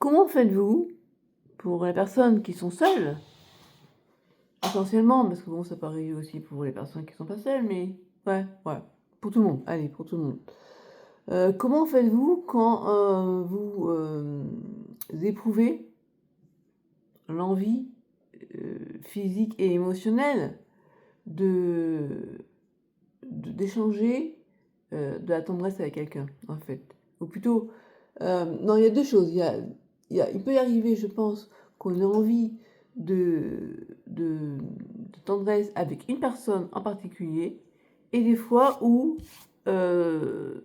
Comment faites-vous pour les personnes qui sont seules, essentiellement, parce que bon, ça peut arriver aussi pour les personnes qui sont pas seules, mais ouais, pour tout le monde, allez, pour tout le monde. Comment faites-vous quand vous éprouvez l'envie physique et émotionnelle de d'échanger de la tendresse avec quelqu'un, en fait? Ou plutôt, non, il y a deux choses. Il peut y arriver, je pense, qu'on ait envie de tendresse avec une personne en particulier, et des fois où euh,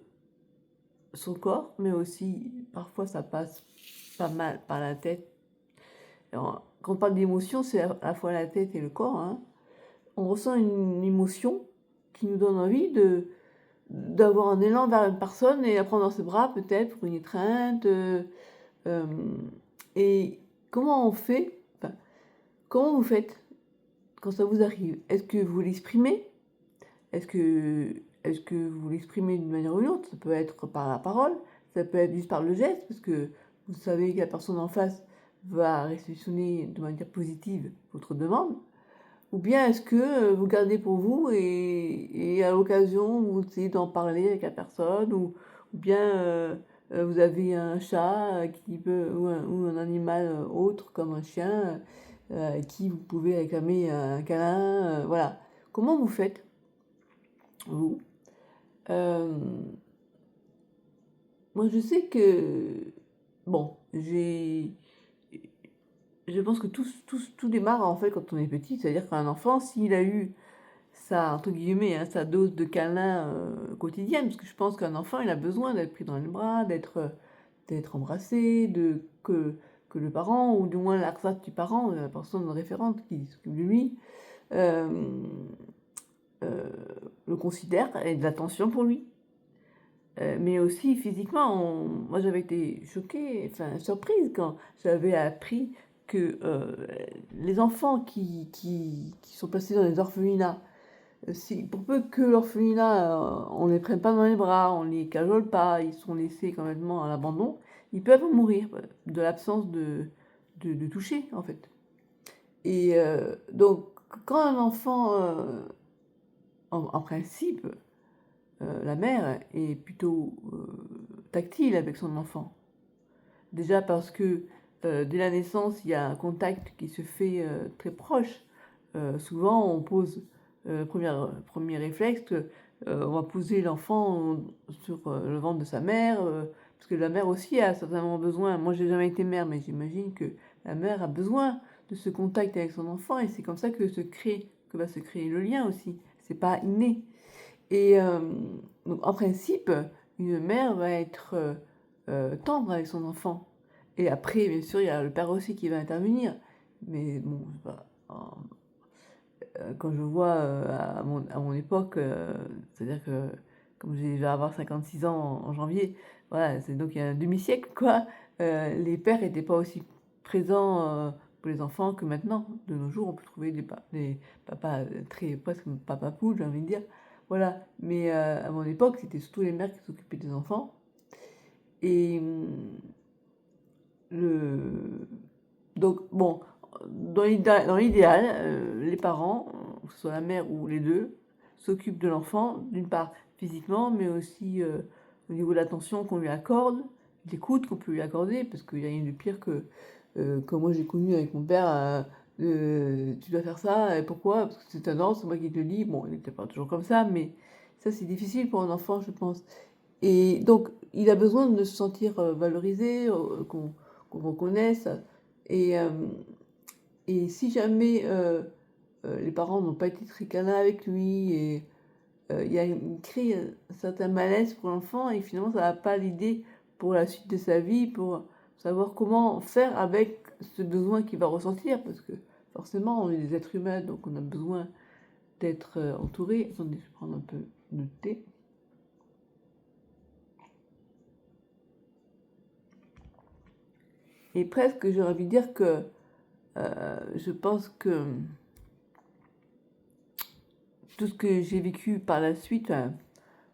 son corps, mais aussi parfois ça passe pas mal par la tête. Alors, quand on parle d'émotion, c'est à la fois la tête et le corps, hein. On ressent une émotion qui nous donne envie d'avoir un élan vers une personne et la prendre dans ses bras, peut-être pour une étreinte. Euh, et comment on fait, enfin, comment vous faites quand ça vous arrive? Est-ce que vous l'exprimez? Est-ce que, est-ce que vous l'exprimez d'une manière ou d'une autre? Ça peut être par la parole, ça peut être juste par le geste, parce que vous savez que la personne en face va réceptionner de manière positive votre demande. Ou bien est-ce que vous gardez pour vous et à l'occasion, vous essayez d'en parler avec la personne, ou bien vous avez un chat qui peut, ou un animal autre comme un chien à qui vous pouvez réclamer un câlin, voilà. Comment vous faites, vous? Euh, Moi, je sais que, bon, je pense que tout démarre en fait quand on est petit, c'est-à-dire qu'un enfant, s'il a eu sa, entre guillemets, hein, sa dose de câlin quotidienne, parce que je pense qu'un enfant, il a besoin d'être pris dans les bras, d'être embrassé, que le parent, ou du moins l'arcade du parent, la personne référente qui s'occupe de lui, euh, euh, le considère et de l'attention pour lui. Mais aussi physiquement, moi j'avais été choquée, enfin surprise quand j'avais appris que les enfants qui sont placés dans les orphelinats, si, pour peu que l'orphelinat, on les prenne pas dans les bras, on les cajole pas, ils sont laissés complètement à l'abandon, ils peuvent mourir de l'absence de toucher, en fait. Et donc, quand un enfant, en principe, la mère est plutôt tactile avec son enfant. Déjà parce que dès la naissance, il y a un contact qui se fait très proche. Souvent, on pose premier réflexe, on va poser l'enfant sur le ventre de sa mère, parce que la mère aussi a certainement besoin. Moi, j'ai jamais été mère, mais j'imagine que la mère a besoin de ce contact avec son enfant, et c'est comme ça que va se créer le lien aussi. C'est pas inné. Et donc, en principe, une mère va être tendre avec son enfant. Et après, bien sûr, il y a le père aussi qui va intervenir. Mais bon, quand je vois à mon époque, c'est-à-dire que comme je vais avoir 56 ans en janvier, voilà, c'est donc il y a un demi-siècle, quoi, les pères n'étaient pas aussi présents pour les enfants que maintenant. De nos jours, on peut trouver des papas très, presque papa poule, j'ai envie de dire. Voilà, mais à mon époque, c'était surtout les mères qui s'occupaient des enfants. Et le... donc, bon, dans l'idéal, les parents, que ce soit la mère ou les deux, s'occupent de l'enfant, d'une part physiquement, mais aussi au niveau de l'attention qu'on lui accorde, l'écoute qu'on peut lui accorder, parce qu'il y a rien de pire que comme moi j'ai connu avec mon père, tu dois faire ça, et pourquoi? Parce que c'est un ordre, c'est moi qui te le dis. Bon, il n'était pas toujours comme ça, mais ça c'est difficile pour un enfant, je pense. Et donc, il a besoin de se sentir valorisé, qu'on reconnaisse. Et, euh, et si jamais les parents n'ont pas été très câlins avec lui, et il crée un certain malaise pour l'enfant, et finalement, ça n'a pas l'idée pour la suite de sa vie, pour savoir comment faire avec ce besoin qu'il va ressentir, parce que forcément, on est des êtres humains, donc on a besoin d'être entouré. Attendez, je vais prendre un peu de thé. Et presque, j'aurais envie de dire que je pense que tout ce que j'ai vécu par la suite,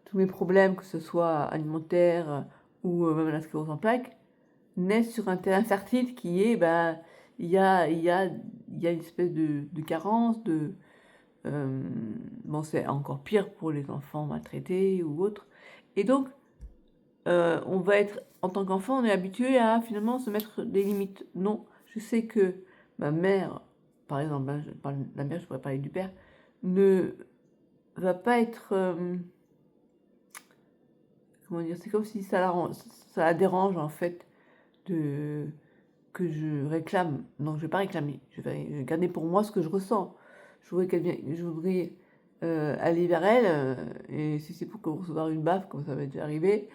tous mes problèmes, que ce soit alimentaires ou même la sclérose en plaques, naissent sur un terrain fertile qui est, ben, il y a une espèce de carence, bon, c'est encore pire pour les enfants maltraités ou autres. Et donc, on va être, en tant qu'enfant, on est habitué à finalement se mettre des limites. Non, je sais que ma mère, par exemple, hein, je parle de la mère, je pourrais parler du père, ne va pas être, comment dire, c'est comme si ça la dérange en fait de que je réclame. Non, je vais pas réclamer, je vais garder pour moi ce que je ressens. Je voudrais aller vers elle, et si c'est pour recevoir une baffe, comme ça m'est déjà arrivé,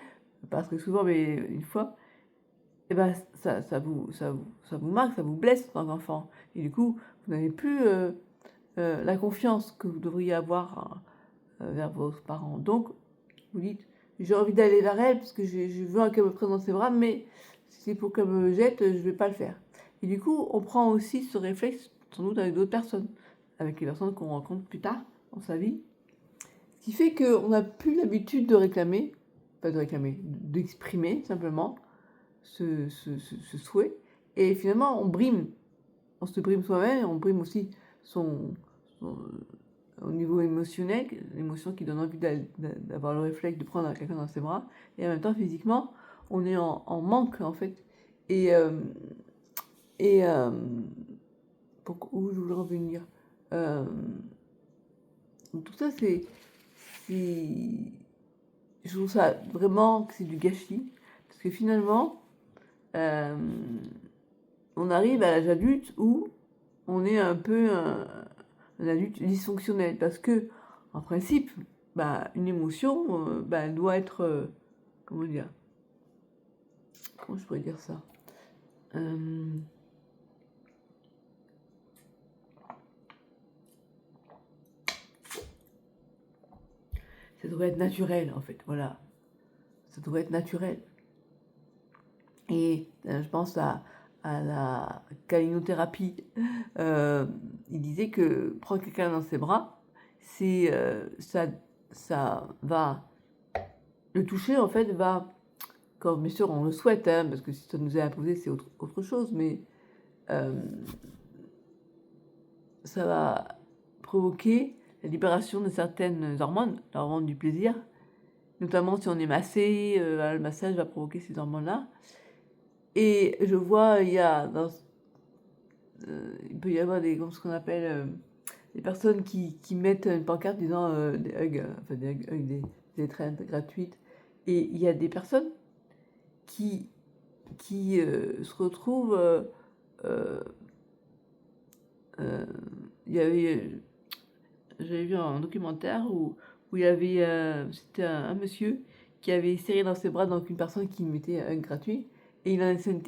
pas très souvent, mais une fois, et ben ça vous marque, ça vous blesse en tant qu'enfant. Et du coup, vous n'avez plus la confiance que vous devriez avoir vers vos parents. Donc, vous dites, j'ai envie d'aller vers elle parce que je veux qu'elle me prenne dans ses bras, mais si c'est pour qu'elle me jette, je ne vais pas le faire. Et du coup, on prend aussi ce réflexe, sans doute avec d'autres personnes, avec les personnes qu'on rencontre plus tard dans sa vie, ce qui fait qu'on n'a plus l'habitude de réclamer, pas de réclamer, d'exprimer simplement ce souhait. Et finalement, on se brime soi-même, on brime aussi son au niveau émotionnel, l'émotion qui donne envie d'avoir le réflexe de prendre quelqu'un dans ses bras, et en même temps, physiquement, on est en manque, en fait. Et, et où je voulais revenir donc tout ça, je trouve ça vraiment que c'est du gâchis, parce que finalement, euh, on arrive à l'âge adulte où on est un peu un adulte dysfonctionnel, parce que, en principe, bah, une émotion, bah, elle doit être, comment dire, comment je pourrais dire ça. Ça devrait être naturel, en fait, voilà. Ça devrait être naturel. Et je pense à la calinothérapie. Il disait que prendre quelqu'un dans ses bras, c'est ça va le toucher, en fait, va, comme bien sûr on le souhaite, hein, parce que si ça nous est imposé, c'est autre chose, mais euh, ça va provoquer la libération de certaines hormones, l'hormone du plaisir, notamment si on est massé, le massage va provoquer ces hormones-là. Et je vois, il peut y avoir ce qu'on appelle des personnes qui mettent une pancarte disant des hugs, enfin des étreintes gratuites. Et il y a des personnes qui, qui se retrouvent. Euh, il y avait, j'avais vu un documentaire où il y avait, c'était un monsieur qui avait serré dans ses bras donc une personne qui mettait un gratuit. Et il s'est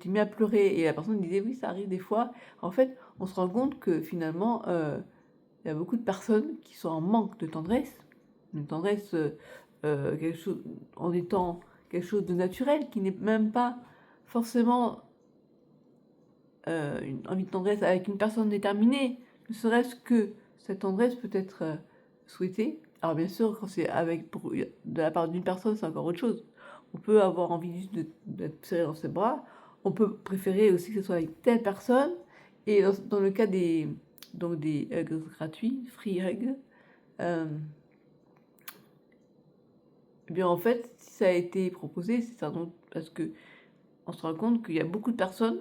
mis à pleurer. Et la personne disait, oui, ça arrive des fois. En fait, on se rend compte que finalement, il y a beaucoup de personnes qui sont en manque de tendresse. Une tendresse, quelque chose, en étant quelque chose de naturel, qui n'est même pas forcément une envie de tendresse avec une personne déterminée. Ne serait-ce que cette tendresse peut être souhaitée. Alors bien sûr, quand c'est de la part d'une personne, c'est encore autre chose. On peut avoir envie juste d'être serré dans ses bras. On peut préférer aussi que ce soit avec telle personne. Et dans le cas des hugs gratuits, free hugs, eh bien en fait, si ça a été proposé, c'est certainement parce que on se rend compte qu'il y a beaucoup de personnes,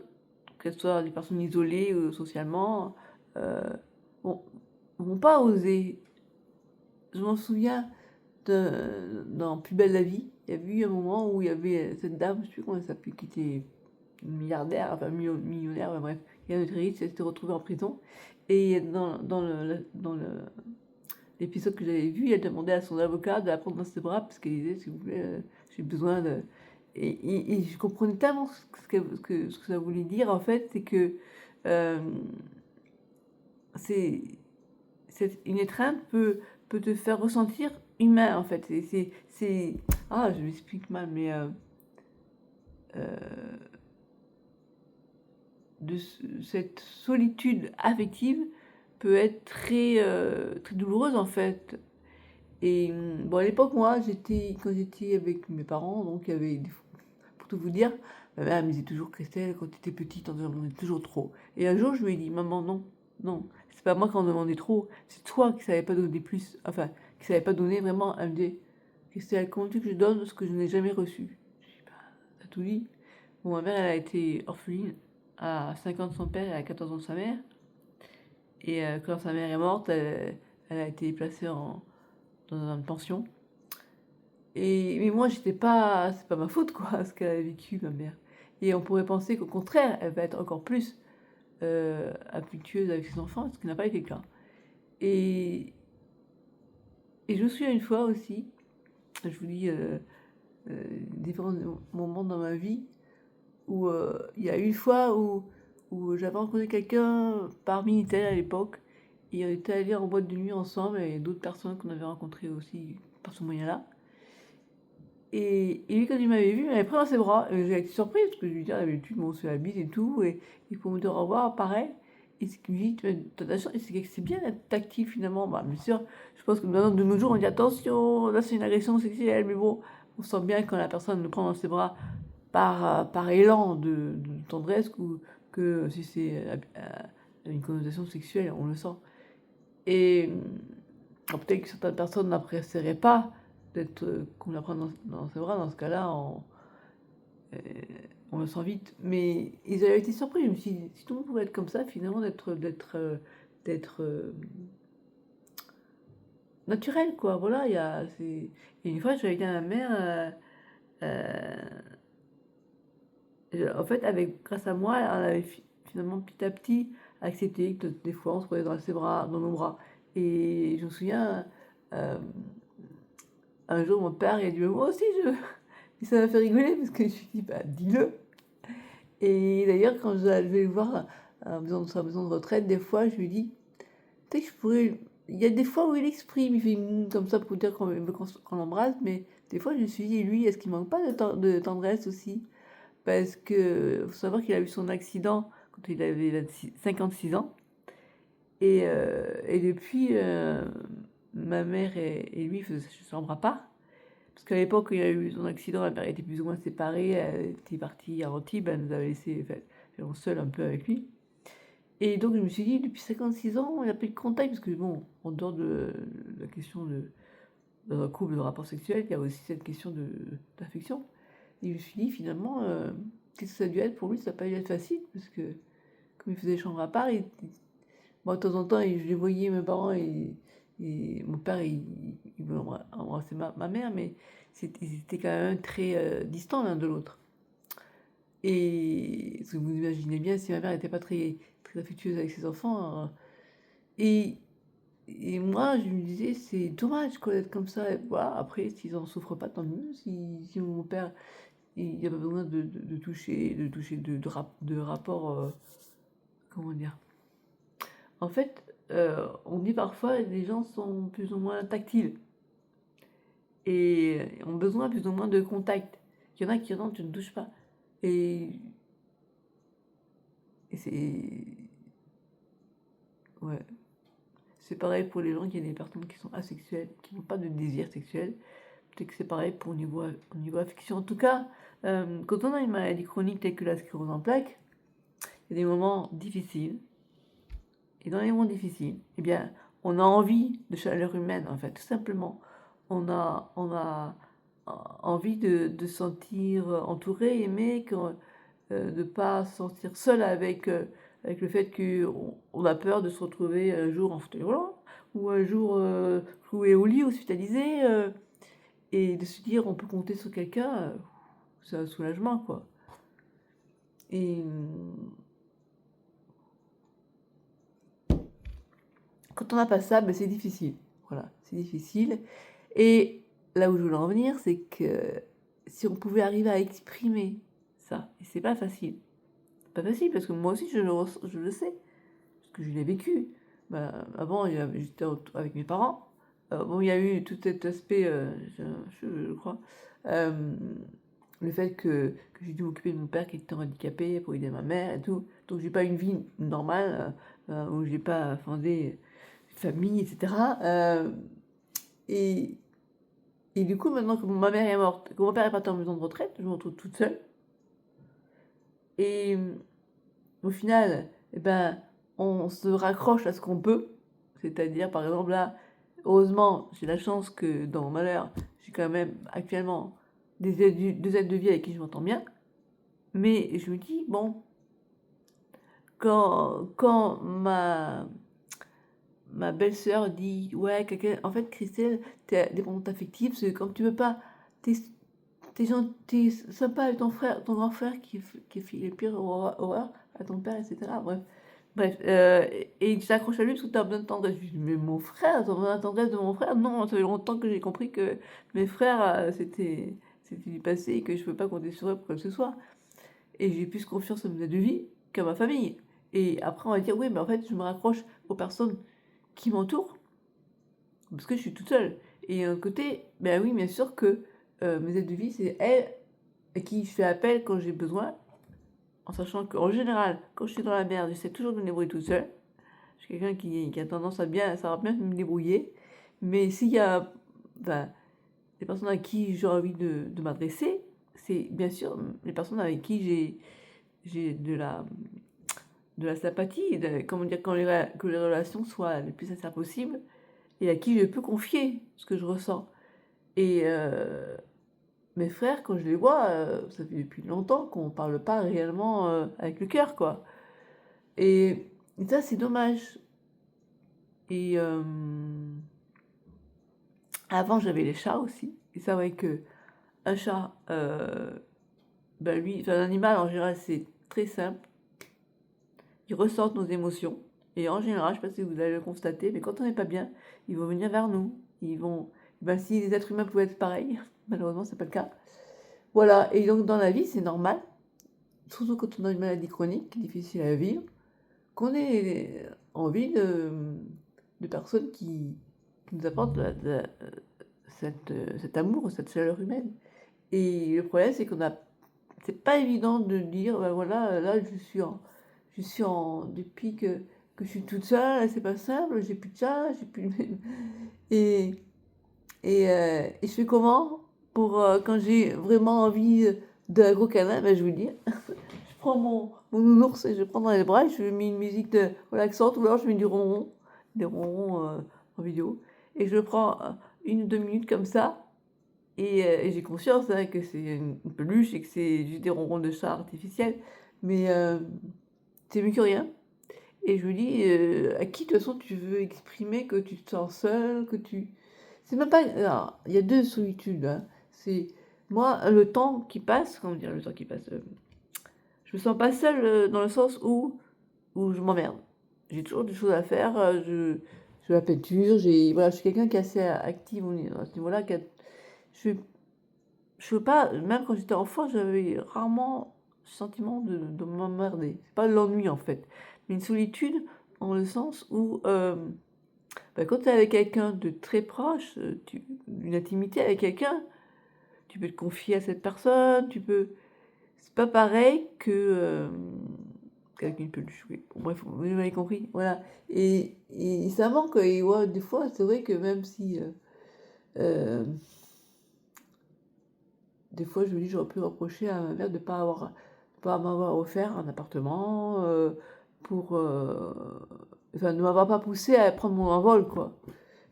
qu'elles soient des personnes isolées socialement, euh, vont, vont pas oser. Je m'en souviens dans Plus belle la vie, il y a eu un moment où il y avait cette dame, je sais plus comment elle s'appelait, qui était milliardaire, enfin millionnaire, enfin, bref, qui a très riche, elle s'était retrouvée en prison. Et l'épisode que j'avais vu, elle demandait à son avocat de la prendre dans ses bras parce qu'elle disait, s'il vous plaît, j'ai besoin de... Et je comprenais tellement ce que ça voulait dire, en fait, c'est que euh, c'est, une étreinte peut te faire ressentir humain, en fait. Ah, je m'explique mal, mais cette solitude affective peut être très douloureuse, en fait. Et bon, à l'époque, moi, quand j'étais avec mes parents, donc il y avait, pour tout vous dire, Ma mère me disait toujours, Christelle, quand tu étais petite, on te demandait toujours trop. Et un jour, je lui ai dit, maman, non, non, c'est pas moi qui en demandais trop, c'est toi qui savais pas donner plus, enfin, qui savais pas donner vraiment. Elle me dit, Christelle, comment tu veux que je donne ce que je n'ai jamais reçu? Je dis, bah, t'as tout dit. Bon, ma mère, elle a été orpheline à 5 ans de son père et à 14 ans de sa mère. Et quand sa mère est morte, elle a été placée dans une pension. Mais moi, j'étais pas, c'est pas ma faute, quoi, ce qu'elle a vécu, ma mère. Et on pourrait penser qu'au contraire, elle va être encore plus affectueuse avec ses enfants, ce qui n'a pas été le cas. Et, et je me souviens une fois aussi, je vous dis différents moments dans ma vie, où il y a une fois où j'avais rencontré quelqu'un par Minitel à l'époque, et on était allés en boîte de nuit ensemble, et d'autres personnes qu'on avait rencontrées aussi par ce moyen-là. Et lui, quand il m'avait vu, il m'avait pris dans ses bras. J'ai été surprise, parce que je lui dis, d'habitude, on se fait la bise et tout, et pour me dire au revoir, pareil. Et ce qu'il me dit, t'as de la chance, c'est bien d'être tactile finalement. Bah, bien sûr, je pense que maintenant, de nos jours, on dit attention, là c'est une agression sexuelle, mais bon, on sent bien quand la personne le prend dans ses bras par élan de tendresse, que si c'est une connotation sexuelle, on le sent. Et peut-être que certaines personnes n'apprécieraient pas d'être qu'on la prenne dans ses bras. Dans ce cas-là, euh, on le sent vite. Mais ils avaient été surpris. Je me suis dit, si tout le monde pouvait être comme ça, finalement, d'être naturel, quoi. Voilà, et une fois, j'avais dit à ma mère, en fait, grâce à moi, on avait finalement petit à petit accepté que des fois, on se prenait dans ses bras, dans nos bras. Et je me souviens, euh, un jour, mon père, il a dit, mais moi aussi, je... Et ça m'a fait rigoler parce que je me suis dit, bah, dis-le. Et d'ailleurs, quand je vais le voir dans sa maison de retraite, des fois, je lui dis, tu sais, je pourrais. Il y a des fois où il exprime, il fait comme ça pour dire qu'on veut qu'on l'embrasse, mais des fois, je me suis dit, lui, est-ce qu'il manque pas de tendresse aussi? Parce que, faut savoir qu'il a eu son accident quand il avait 56 ans. Et depuis, ma mère et lui ne s'embrassent pas. Parce qu'à l'époque, il y a eu son accident, ma mère était plus ou moins séparée, elle était partie à Antibes, elle nous avait laissé seul un peu avec lui. Et donc je me suis dit, depuis 56 ans, il n'y a plus de contact, parce que bon, en dehors de la question dans un couple, de rapport sexuel, il y a aussi cette question d'affection. Et je me suis dit, finalement, qu'est-ce que ça a dû être pour lui? Ça n'a pas dû être facile, parce que comme il faisait chambre à part, moi de temps en temps, je les voyais, mes parents, et mon père, il voulait embrasser ma mère, mais ils étaient quand même très distants l'un de l'autre. Et vous imaginez bien, si ma mère n'était pas très affectueuse avec ses enfants, et, et moi, je me disais, c'est dommage quoi, d'être comme ça. Et voilà, après, s'ils n'en souffrent pas, tant mieux. Si mon père, il n'y a pas besoin de toucher, de rapport, comment dire. En fait, on dit parfois que les gens sont plus ou moins tactiles et ont besoin plus ou moins de contact. Il y en a qui disent, tu ne touches pas. Et, et c'est... Ouais. C'est pareil pour les gens qui ont des personnes qui sont asexuelles, qui n'ont pas de désir sexuel. Peut-être que c'est pareil pour au niveau affection. En tout cas, quand on a une maladie chronique telle que la sclérose en plaques, il y a des moments difficiles. Et dans les moments difficiles, eh bien, on a envie de chaleur humaine, en fait, tout simplement. On a envie de se sentir entouré, aimé, de ne pas se sentir seul avec le fait qu'on a peur de se retrouver un jour en fauteuil roulant, ou un jour cloué au lit, hospitalisé, et de se dire on peut compter sur quelqu'un, c'est un soulagement, quoi. Et quand on n'a pas ça, ben c'est difficile. Voilà, c'est difficile. Et là où je voulais en venir, c'est que si on pouvait arriver à exprimer ça, et c'est pas facile. C'est pas facile parce que moi aussi je le sais, parce que je l'ai vécu. Ben, avant, j'étais avec mes parents. Bon, il y a eu tout cet aspect, je crois, euh, le fait que j'ai dû m'occuper de mon père qui était handicapé pour aider ma mère et tout. Donc j'ai pas une vie normale où j'ai pas fondé une famille, etc. Et, et du coup, maintenant que ma mère est morte, que mon père est parti en maison de retraite, je me retrouve toute seule. Et au final, eh ben, on se raccroche à ce qu'on peut. C'est-à-dire, par exemple, là, heureusement, j'ai la chance que dans mon malheur, j'ai quand même actuellement deux aides de vie avec qui je m'entends bien. Mais je me dis, bon, quand ma belle-sœur dit, ouais, quelqu'un, en fait, Christelle, t'es dépendante affective, c'est comme tu veux pas, t'es, t'es sympa avec ton grand frère qui fait les pires horreurs à ton père, etc. Bref, et il s'accroche à lui parce que tu as besoin de tendresse. Je lui dis, mais mon frère, tu as besoin de tendresse de mon frère? Non, ça fait longtemps que j'ai compris que mes frères, c'était du passé et que je ne peux pas compter sur eux pour quoi que ce soit. Et j'ai plus confiance en mes de vie qu'à ma famille. Et après, on va dire, oui, mais en fait, je me raccroche aux personnes qui m'entourent parce que je suis toute seule. Et d'un côté, ben oui, bien sûr que mes aides de vie, c'est elles à qui je fais appel quand j'ai besoin, en sachant qu'en général, quand je suis dans la merde, j'essaie toujours de me débrouiller toute seule. Je suis quelqu'un qui a tendance à savoir bien me débrouiller. Mais s'il y a ben, des personnes à qui j'ai envie de m'adresser, c'est bien sûr les personnes avec qui j'ai de la sympathie, comment dire, que les relations soient les plus sincères possibles, et à qui je peux confier ce que je ressens. Et mes frères, quand je les vois, ça fait depuis longtemps qu'on ne parle pas réellement avec le cœur, quoi. Et ça, c'est dommage. Et avant, j'avais les chats aussi. Et c'est vrai que un chat, ben lui, enfin, un animal en général, c'est très simple. Ils ressentent nos émotions. Et en général, je ne sais pas si vous allez le constater, mais quand on n'est pas bien, ils vont venir vers nous. Ils vont. Ben, si les êtres humains pouvaient être pareils, malheureusement, c'est pas le cas. Voilà. Et donc, dans la vie, c'est normal, surtout quand on a une maladie chronique, difficile à vivre, qu'on ait envie de personnes qui nous apportent cet amour, cette chaleur humaine. Et le problème, c'est c'est pas évident de dire, ben voilà, là, depuis que je suis toute seule, c'est pas simple, j'ai plus de chat, j'ai plus et, et je fais comment pour, quand j'ai vraiment envie d'un gros câlin, ben je vous dis, je prends mon nounours et je le prends dans les bras et je lui mets une musique relaxante ou alors je mets du ronron, des ronrons en vidéo, et je le prends 1 ou 2 minutes comme ça. Et j'ai conscience hein, que c'est une peluche et que c'est juste des ronrons de chat artificiels, mais c'est mieux que rien. Et je lui dis, à qui de toute façon tu veux exprimer que tu te sens seul, que tu... C'est même pas... Alors, il y a deux solitudes. Hein. C'est moi, le temps qui passe, comment dire, le temps qui passe, je me sens pas seule dans le sens où je m'emmerde. J'ai toujours des choses à faire, je la peinture, voilà, je suis quelqu'un qui est assez actif à ce niveau-là, je je veux pas, même quand j'étais enfant, j'avais rarement ce sentiment de m'emmerder. C'est pas de l'ennui en fait, mais une solitude dans le sens où bah, quand tu es avec quelqu'un de très proche, une intimité avec quelqu'un, tu peux te confier à cette personne, tu peux. C'est pas pareil que qu'avec une peluche. Oui. Bon, bref, vous m'avez compris. Voilà. Et ça manque. Et ouais, des fois, c'est vrai que même si euh, des fois, je me dis, j'aurais pu reprocher à ma mère de pas m'avoir offert un appartement, pour, enfin, ne m'avoir pas poussé à prendre mon envol, quoi.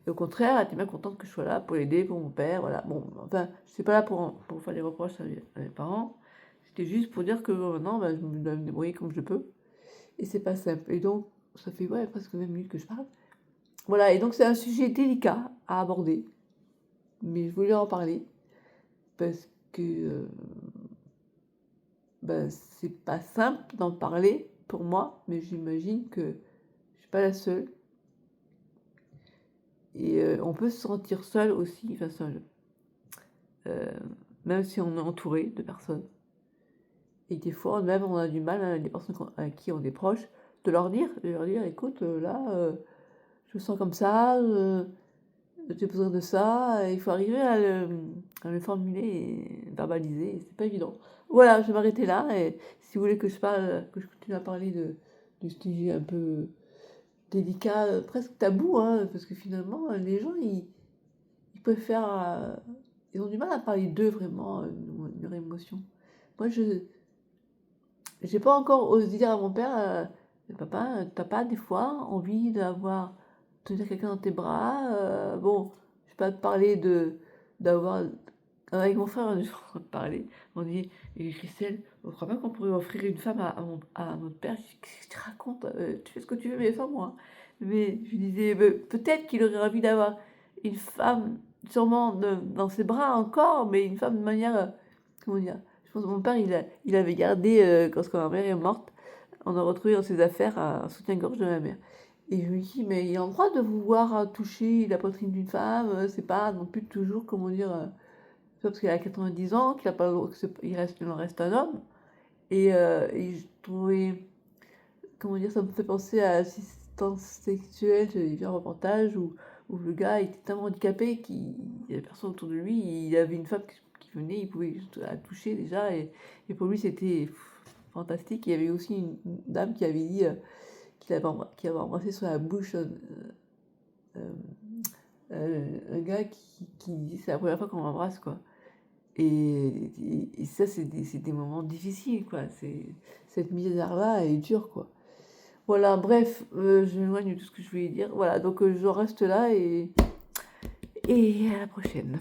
Et au contraire, elle était bien contente que je sois là pour l'aider, pour mon père, voilà. Bon, enfin, je suis pas là pour faire des reproches à mes parents. C'était juste pour dire que maintenant, ben, je dois me débrouiller comme je peux. Et c'est pas simple. Et donc, ça fait ouais, presque 20 minutes que je parle. Voilà, et donc c'est un sujet délicat à aborder. Mais je voulais en parler parce que ben, c'est pas simple d'en parler pour moi, mais j'imagine que je suis pas la seule. Et on peut se sentir seul aussi, enfin seul, euh, même si on est entouré de personnes. Et des fois, même on a du mal, hein, les personnes à qui on est proche, de leur dire, écoute, là, je me sens comme ça, j'ai besoin de ça, il faut arriver à le formuler et verbaliser, c'est pas évident. Voilà, je vais m'arrêter là, et si vous voulez que que je continue à parler du sujet un peu délicat, presque tabou, hein, parce que finalement, les gens, ils préfèrent, ils ont du mal à parler d'eux vraiment, de leur émotion. Moi, j'ai pas encore osé dire à mon père, «Papa, tu pas des fois envie tenir quelqu'un dans tes bras?» Bon, je vais pas te parler d'avoir avec mon frère, on est en train de parler, on dit: «Et Christelle, on croit pas qu'on pourrait offrir une femme à notre père?» Je dis: «Qu'est-ce que tu racontes? Tu fais ce que tu veux, mais sans moi». Mais je lui disais: Peut-être qu'il aurait envie d'avoir une femme, sûrement dans ses bras encore, mais une femme de manière, comment dire? Je pense que mon père, il avait gardé, quand ma mère est morte, on a retrouvé dans ses affaires un soutien-gorge de ma mère et je lui dis: «Mais il a le droit de vouloir, toucher la poitrine d'une femme, c'est pas non plus toujours, comment dire, c'est pas parce qu'il a 90 ans qu'il a pas le droit que il en reste un homme» et je trouvais, comment dire? Ça me fait penser à Assistance sexuelle, j'avais vu un reportage où le gars était tellement handicapé qu'il y avait personne autour de lui, il avait une femme qui venait, il pouvait juste la toucher déjà et pour lui c'était fantastique. Il y avait aussi une dame qui avait dit, qu'il avait embrassé sur la bouche, hem, un gars qui dit: «C'est la première fois qu'on m'embrasse», quoi et ça c'est des moments difficiles, quoi. Cette misère-là, elle est dure, quoi. Voilà, bref, je m'éloigne de tout ce que je voulais dire. Voilà, donc j'en reste là et à la prochaine.